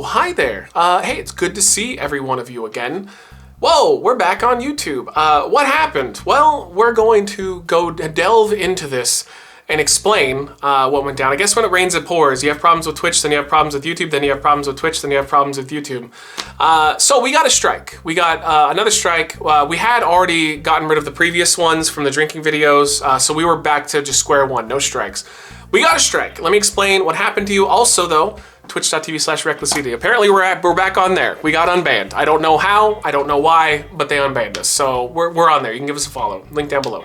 hi there. Hey, it's good to see every one of you again. Whoa, we're back on YouTube. What happened? Well, we're going to go delve into this and explain what went down. I guess when it rains, it pours. You have problems with Twitch, then you have problems with YouTube, then you have problems with Twitch, then you have problems with YouTube. So we got a strike. We got another strike. We had already gotten rid of the previous ones from the drinking videos, so we were back to just square one, no strikes. We got a strike. Let me explain what happened to you. Also though, twitch.tv/recklessed. Apparently we're back on there. We got unbanned. I don't know how, I don't know why, but they unbanned us. So we're on there. You can give us a follow. Link down below.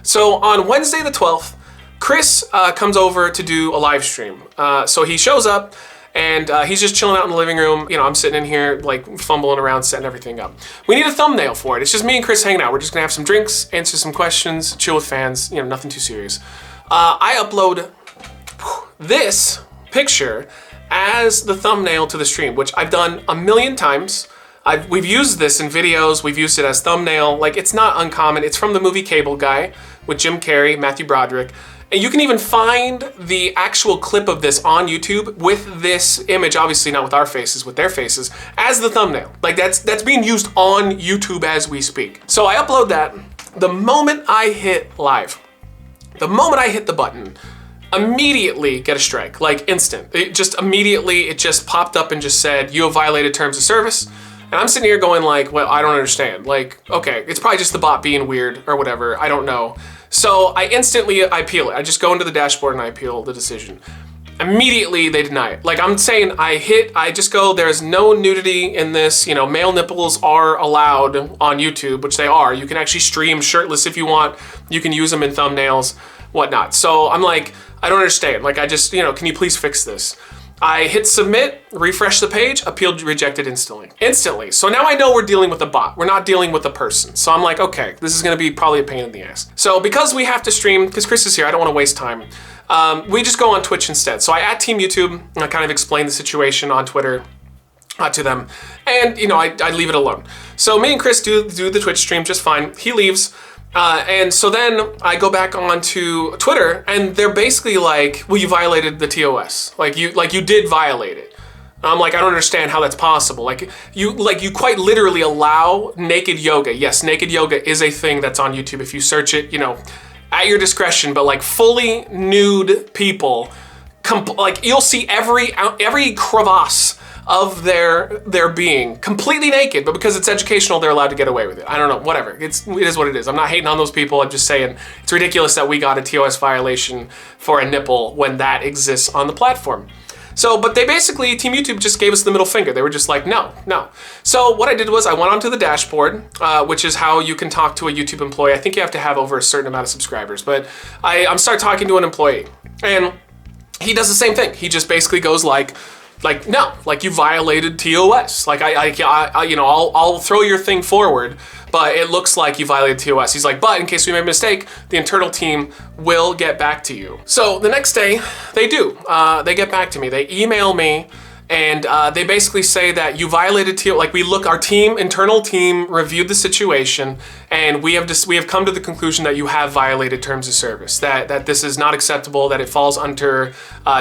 So on Wednesday the 12th, Chris comes over to do a live stream. So he shows up and he's just chilling out in the living room. You know, I'm sitting in here like fumbling around, setting everything up. We need a thumbnail for it. It's just me and Chris hanging out. We're just gonna have some drinks, answer some questions, chill with fans, you know, nothing too serious. I upload this picture as the thumbnail to the stream, which I've done a million times. We've used this in videos, we've used it as thumbnail. Like, it's not uncommon. It's from the movie Cable Guy with Jim Carrey, Matthew Broderick. And you can even find the actual clip of this on YouTube with this image, obviously not with our faces, with their faces, as the thumbnail. Like, that's being used on YouTube as we speak. So I upload that. The moment I hit live, the moment I hit the button, immediately get a strike, like instant. It just popped up and just said, you have violated terms of service. And I'm sitting here going like, well, I don't understand. Like, okay, it's probably just the bot being weird or whatever, I don't know. So I appeal it. I just go into the dashboard and I appeal the decision. Immediately they deny it. Like I'm saying, I just go, there's no nudity in this, you know, male nipples are allowed on YouTube, which they are. You can actually stream shirtless if you want. You can use them in thumbnails, whatnot. So I'm like, I don't understand. Like I just, you know, can you please fix this? I hit submit, refresh the page, appealed, rejected instantly. So now I know we're dealing with a bot. We're not dealing with a person. So I'm like, okay, this is gonna be probably a pain in the ass. So because we have to stream, because Chris is here, I don't wanna waste time. We just go on Twitch instead. So I add Team YouTube and I kind of explain the situation on Twitter to them. And you know, I leave it alone. So me and Chris do the Twitch stream just fine. He leaves. And so then I go back onto Twitter and they're basically like, well, you violated the TOS. Like you did violate it. I'm like, I don't understand how that's possible. Like you quite literally allow naked yoga. Yes, naked yoga is a thing that's on YouTube. If you search it, you know, at your discretion, but like fully nude people, like you'll see every crevasse of their being completely naked, but because it's educational, they're allowed to get away with it. I don't know, whatever. It is what it is. I'm not hating on those people. I'm just saying it's ridiculous that we got a TOS violation for a nipple when that exists on the platform. So, but they basically, Team YouTube just gave us the middle finger. They were just like, no. So what I did was I went onto the dashboard, which is how you can talk to a YouTube employee. I think you have to have over a certain amount of subscribers, but I'm started talking to an employee and he does the same thing. He just basically goes like, no, like you violated TOS. Like you know, I'll throw your thing forward, but it looks like you violated TOS. He's like, but in case we made a mistake, the internal team will get back to you. So the next day, they do. They get back to me. They email me, and they basically say that you violated TOS. Like our internal team reviewed the situation, and we have come to the conclusion that you have violated terms of service. That this is not acceptable. That it falls under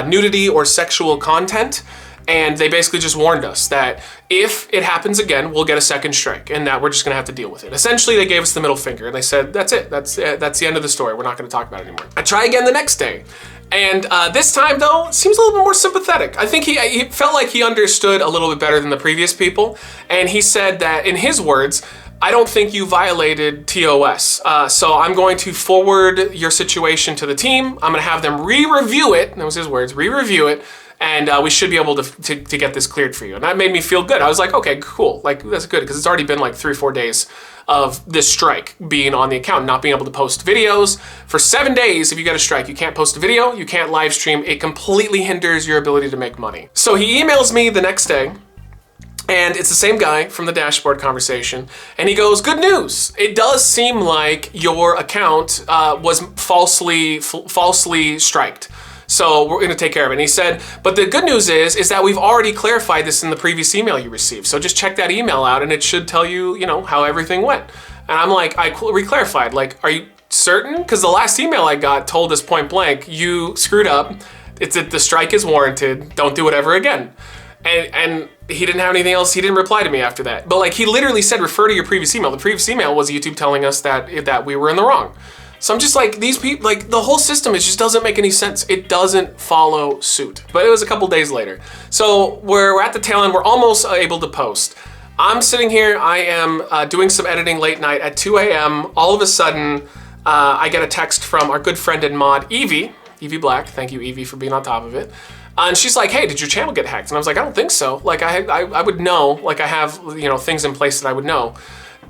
nudity or sexual content. And they basically just warned us that if it happens again, we'll get a second strike and that we're just gonna have to deal with it. Essentially, they gave us the middle finger and they said, that's it, that's the end of the story. We're not gonna talk about it anymore. I try again the next day. And this time though, it seems a little bit more sympathetic. I think he felt like he understood a little bit better than the previous people. And he said that in his words, I don't think you violated TOS. So I'm going to forward your situation to the team. I'm gonna have them re-review it, that was his words, re-review it, and we should be able to get this cleared for you. And that made me feel good. I was like, okay, cool, like that's good, because it's already been like 3 or 4 days of this strike being on the account, not being able to post videos. For 7 days, if you get a strike, you can't post a video, you can't live stream, it completely hinders your ability to make money. So he emails me the next day, and it's the same guy from the dashboard conversation, and he goes, good news. It does seem like your account was falsely striked. So we're gonna take care of it. And he said, but the good news is that we've already clarified this in the previous email you received. So just check that email out and it should tell you, you know, how everything went. And I'm like, I re-clarified, like, are you certain? Because the last email I got told us point blank, you screwed up. It's that the strike is warranted. Don't do it ever again. And he didn't have anything else. He didn't reply to me after that. But like he literally said, refer to your previous email. The previous email was YouTube telling us that we were in the wrong. So I'm just like, these people, like the whole system, it just doesn't make any sense. It doesn't follow suit. But it was a couple days later. So we're at the tail end. We're almost able to post. I'm sitting here. I am doing some editing late night at 2 a.m. All of a sudden, I get a text from our good friend and mod, Evie Black. Thank you, Evie, for being on top of it. And she's like, hey, did your channel get hacked? And I was like, I don't think so. Like I would know, like I have, things in place that I would know.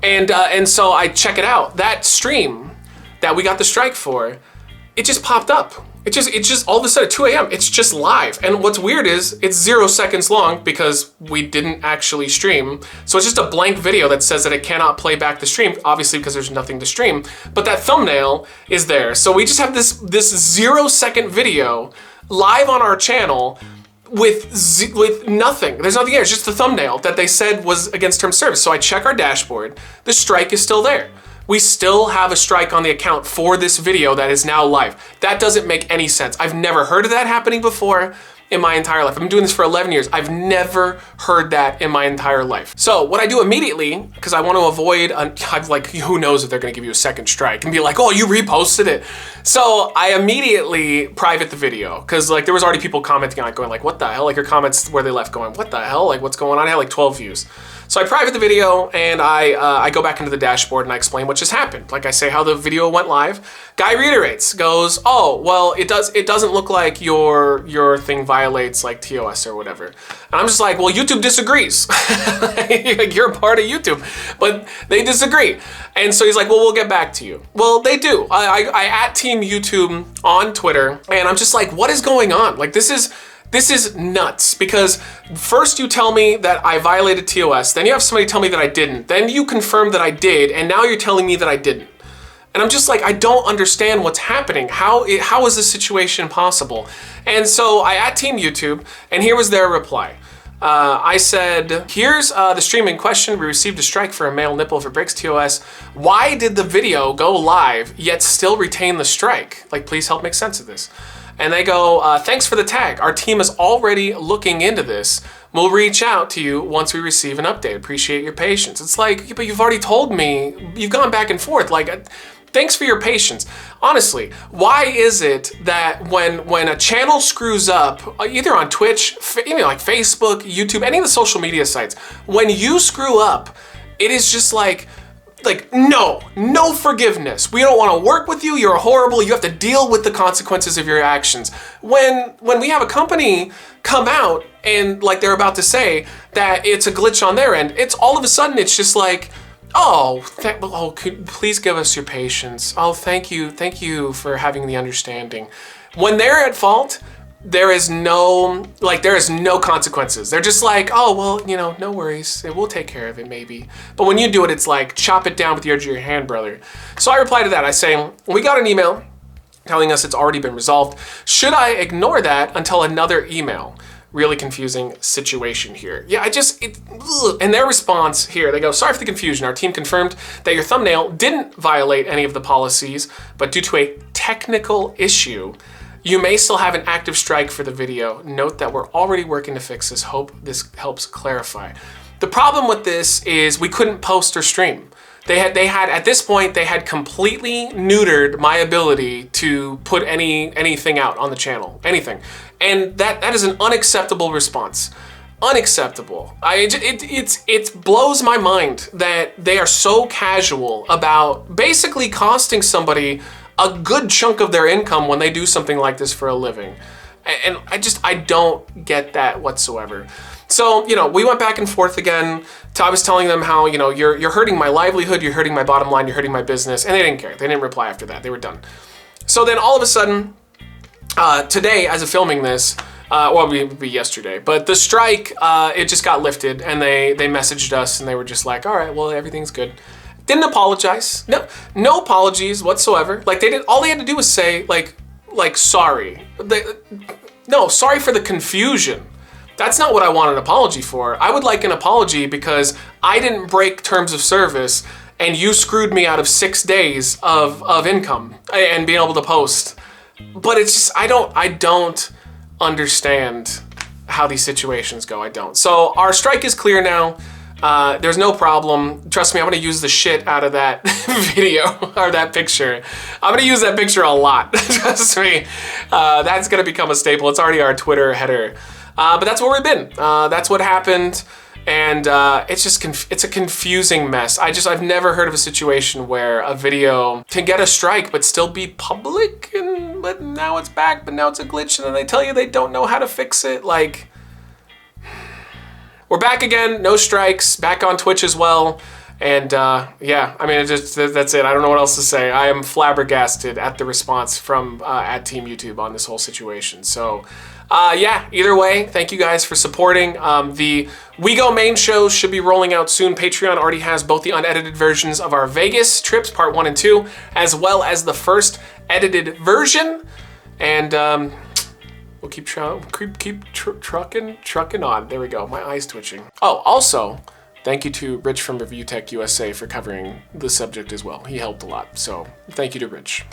And so I check it out. That stream that we got the strike for, it just popped up. It just all of a sudden at 2 a.m. it's just live. And what's weird is it's 0 seconds long because we didn't actually stream. So it's just a blank video that says that it cannot play back the stream, obviously because there's nothing to stream, but that thumbnail is there. So we just have this 0 second video live on our channel with nothing. There's nothing there. It's just the thumbnail that they said was against term service. So I check our dashboard. The strike is still there. We still have a strike on the account for this video that is now live. That doesn't make any sense. I've never heard of that happening before in my entire life. I've been doing this for 11 years. I've never heard that in my entire life. So what I do immediately, because I want to avoid, who knows if they're gonna give you a second strike and be like, oh, you reposted it. So I immediately private the video, because like there was already people commenting on it going like, what the hell? Like your comments where they left going, what the hell? Like what's going on? I had like 12 views. So I private the video and I go back into the dashboard and I explain what just happened. Like I say how the video went live. Guy reiterates, goes, oh, well, it doesn't look like your thing violates like TOS or whatever. And I'm just like, well, YouTube disagrees. You're a part of YouTube, but they disagree. And so he's like, well, we'll get back to you. Well, they do. I at Team YouTube on Twitter and I'm just like, what is going on? Like this is nuts, because first you tell me that I violated TOS, then you have somebody tell me that I didn't, then you confirm that I did, and now you're telling me that I didn't. And I'm just like, I don't understand what's happening. How is this situation possible? And so I at Team YouTube, and here was their reply. I said, here's the stream in question. We received a strike for a male nipple for breaks TOS. Why did the video go live yet still retain the strike? Like, please help make sense of this. And they go, thanks for the tag. Our team is already looking into this. We'll reach out to you once we receive an update. Appreciate your patience. It's like, but you've already told me, you've gone back and forth. Like, thanks for your patience. Honestly, why is it that when a channel screws up, either on Twitch, like Facebook, YouTube, any of the social media sites, when you screw up, it is just like no forgiveness. We don't want to work with you. You're horrible. You have to deal with the consequences of your actions. When we have a company come out and like they're about to say that it's a glitch on their end, it's all of a sudden it's just like, please give us your patience. Oh, thank you for having the understanding. When they're at fault, there is no consequences. They're just like, oh, well, no worries. We'll take care of it maybe. But when you do it, it's like, chop it down with the edge of your hand, brother. So I reply to that. I say, we got an email telling us it's already been resolved. Should I ignore that until another email? Really confusing situation here. Yeah, and their response here, they go, sorry for the confusion. Our team confirmed that your thumbnail didn't violate any of the policies, but due to a technical issue, you may still have an active strike for the video. Note that we're already working to fix this. Hope this helps clarify. The problem with this is we couldn't post or stream. They had at this point, they had completely neutered my ability to put anything out on the channel, anything. And that is an unacceptable response. Unacceptable. It blows my mind that they are so casual about basically costing somebody a good chunk of their income when they do something like this for a living. And I don't get that whatsoever. So, we went back and forth again. I was telling them how, you're hurting my livelihood, you're hurting my bottom line, you're hurting my business, and they didn't care. They didn't reply after that. They were done. So then all of a sudden, today, as of filming this, it would be yesterday, but the strike, it just got lifted, and they messaged us, and they were just like, all right, well, everything's good. Didn't apologize. No apologies whatsoever. Like all they had to do was say like sorry. Sorry for the confusion. That's not what I want an apology for. I would like an apology because I didn't break terms of service and you screwed me out of 6 days of income and being able to post. But it's just, I don't understand how these situations go. I don't. So our strike is clear now. There's no problem. Trust me, I'm gonna use the shit out of that video or that picture. I'm gonna use that picture a lot. Trust me. That's gonna become a staple. It's already our Twitter header. But that's where we've been. That's what happened. And it's just it's a confusing mess. I've never heard of a situation where a video can get a strike but still be public, but now it's back, but now it's a glitch, and then they tell you they don't know how to fix it. Like, we're back again, no strikes, back on Twitch as well. And yeah, I mean, that's it. I don't know what else to say. I am flabbergasted at the response from at Team YouTube on this whole situation. So yeah, either way, thank you guys for supporting. The We Go main shows should be rolling out soon. Patreon already has both the unedited versions of our Vegas trips, part 1 and 2, as well as the first edited version. And we'll keep trucking on. There we go. My eye's twitching. Oh, also, thank you to Rich from Review Tech USA for covering the subject as well. He helped a lot. So thank you to Rich.